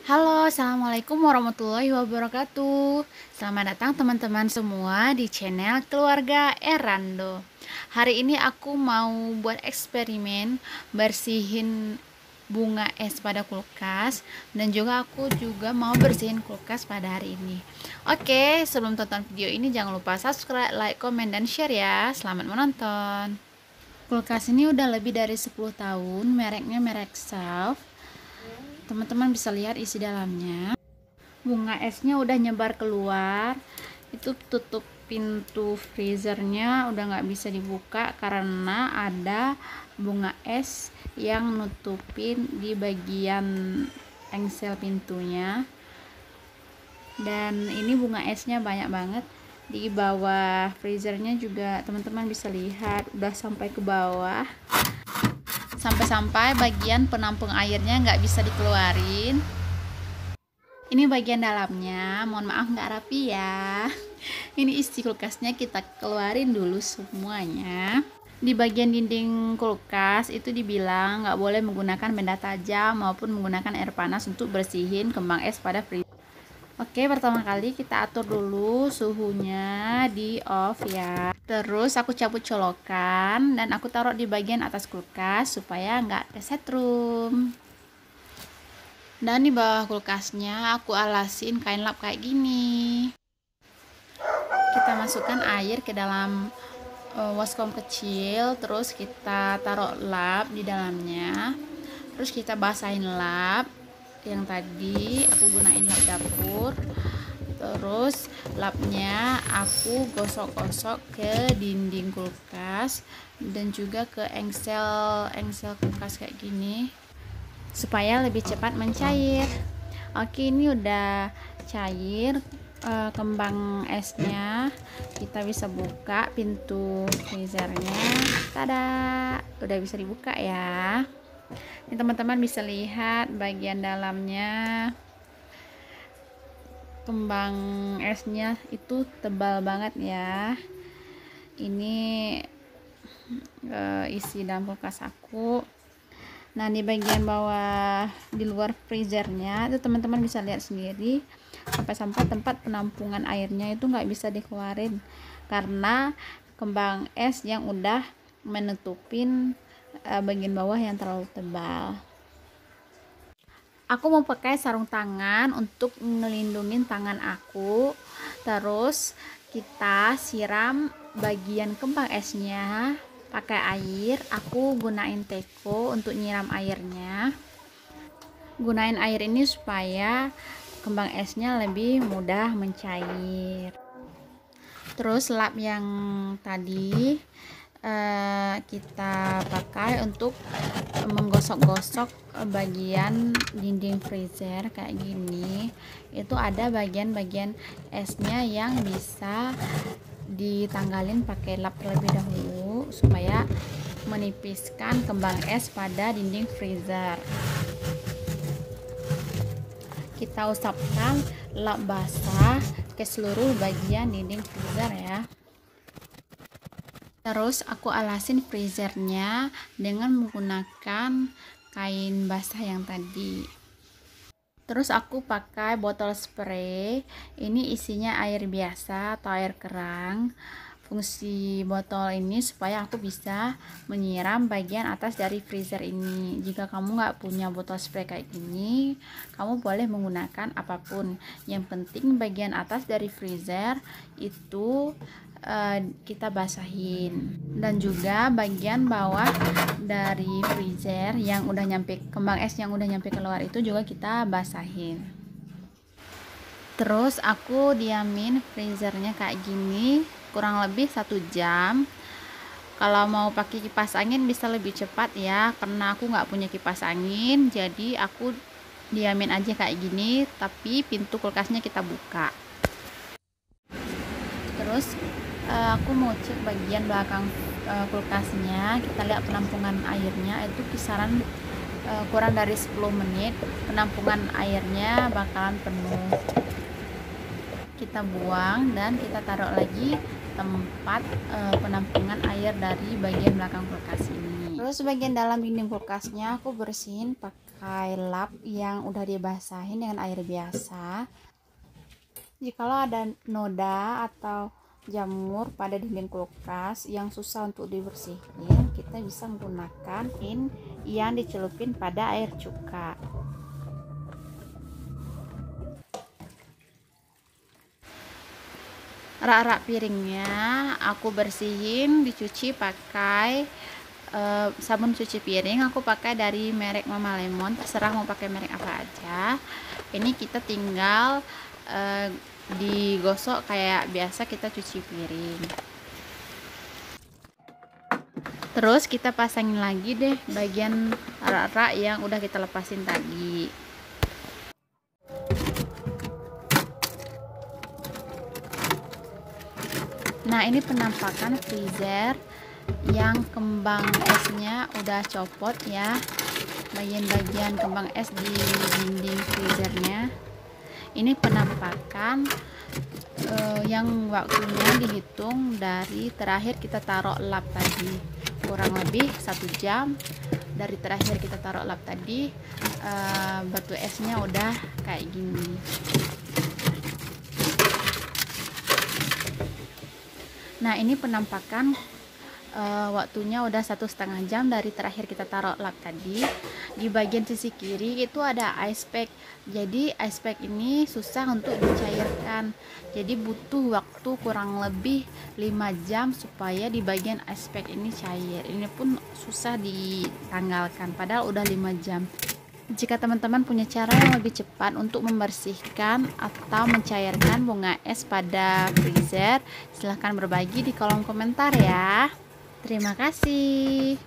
Halo, assalamualaikum warahmatullahi wabarakatuh. Selamat datang teman-teman semua di channel Keluarga Erando. Hari ini aku mau buat eksperimen bersihin bunga es pada kulkas, dan juga aku juga mau bersihin kulkas pada hari ini. Oke, sebelum tonton video ini jangan lupa subscribe, like, komen, dan share ya. Selamat menonton. Kulkas ini udah lebih dari 10 tahun, mereknya merek Shelf. Teman-teman bisa lihat isi dalamnya. Bunga esnya udah nyebar keluar. Itu tutup pintu freezernya udah nggak bisa dibuka karena ada bunga es yang nutupin di bagian engsel pintunya. Dan ini bunga esnya banyak banget. Di bawah freezernya juga teman-teman bisa lihat udah sampai ke bawah, sampai-sampai bagian penampung airnya nggak bisa dikeluarin. Ini bagian dalamnya, mohon maaf nggak rapi ya. Ini isi kulkasnya kita keluarin dulu semuanya. Di bagian dinding kulkas itu dibilang nggak boleh menggunakan benda tajam maupun menggunakan air panas untuk bersihin kembang es pada freezer. Oke, pertama kali kita atur dulu suhunya di off ya. Terus aku cabut colokan dan aku taruh di bagian atas kulkas supaya nggak kesetrum. Dan di bawah kulkasnya aku alasin kain lap kayak gini. Kita masukkan air ke dalam waskom kecil, terus kita taruh lap di dalamnya. Terus kita basahin lap yang tadi aku gunain lap dapur. Terus lapnya aku gosok-gosok ke dinding kulkas dan juga ke engsel kulkas kayak gini supaya lebih cepat mencair. Oke, ini udah cair kembang esnya. Kita bisa buka pintu freezernya. Tada, udah bisa dibuka ya. Ini teman-teman bisa lihat bagian dalamnya. Kembang esnya itu tebal banget ya. Ini isi dalam kulkas aku. Nah, di bagian bawah di luar freezernya itu teman-teman bisa lihat sendiri, sampai-sampai tempat penampungan airnya itu nggak bisa dikeluarin karena kembang es yang udah menutupin bagian bawah yang terlalu tebal. Aku mau pakai sarung tangan untuk ngelindungin tangan aku. Terus kita siram bagian kembang esnya pakai air. Aku gunain teko untuk nyiram airnya. Gunain air ini supaya kembang esnya lebih mudah mencair. Terus lap yang tadi kita pakai untuk menggosok-gosok bagian dinding freezer kayak gini. Itu ada bagian-bagian esnya yang bisa ditanggalin pakai lap terlebih dahulu supaya menipiskan kembang es pada dinding freezer. Kita usapkan lap basah ke seluruh bagian dinding freezer ya. Terus aku alasin freezernya dengan menggunakan kain basah yang tadi. Terus aku pakai botol spray. Ini isinya air biasa atau air kerang. Fungsi botol ini supaya aku bisa menyiram bagian atas dari freezer ini. Jika kamu nggak punya botol spray kayak gini, kamu boleh menggunakan apapun. Yang penting bagian atas dari freezer itu kita basahin, dan juga bagian bawah dari freezer yang udah nyampe kembang es yang udah nyampe keluar itu juga kita basahin. Terus aku diamin freezernya kayak gini kurang lebih 1 jam. Kalau mau pakai kipas angin bisa lebih cepat ya, karena aku nggak punya kipas angin, jadi aku diamin aja kayak gini, tapi pintu kulkasnya kita buka. Terus aku mau cek bagian belakang kulkasnya. Kita lihat penampungan airnya itu kisaran kurang dari 10 menit penampungan airnya bakalan penuh. Kita buang dan kita taruh lagi tempat penampungan air dari bagian belakang kulkas ini. Terus bagian dalam dinding kulkasnya aku bersihin pakai pakai lap yang udah dibasahin dengan air biasa. Jikalau ada noda atau jamur pada dinding kulkas yang susah untuk dibersihin, kita bisa menggunakan yang dicelupin pada air cuka. Rak-rak piringnya aku bersihin, dicuci pakai sabun cuci piring. Aku pakai dari merek Mama Lemon, terserah mau pakai merek apa aja. Ini kita tinggal digosok kayak biasa kita cuci piring. Terus kita pasangin lagi deh bagian rak-rak yang udah kita lepasin tadi. Nah, ini penampakan freezer yang kembang esnya udah copot ya, bagian-bagian kembang es di dinding freezernya. Ini penampakan yang waktunya dihitung dari terakhir kita taruh lap tadi, kurang lebih 1 jam dari terakhir kita taruh lap tadi. Batu esnya udah kayak gini. Nah, ini penampakan waktunya udah 1,5 jam dari terakhir kita taruh lap tadi. Di bagian sisi kiri itu ada ice pack. Jadi ice pack ini susah untuk dicairkan, jadi butuh waktu kurang lebih 5 jam supaya di bagian ice pack ini cair. Ini pun susah ditanggalkan padahal udah 5 jam. Jika teman-teman punya cara yang lebih cepat untuk membersihkan atau mencairkan bunga es pada freezer, silahkan berbagi di kolom komentar ya. Terima kasih.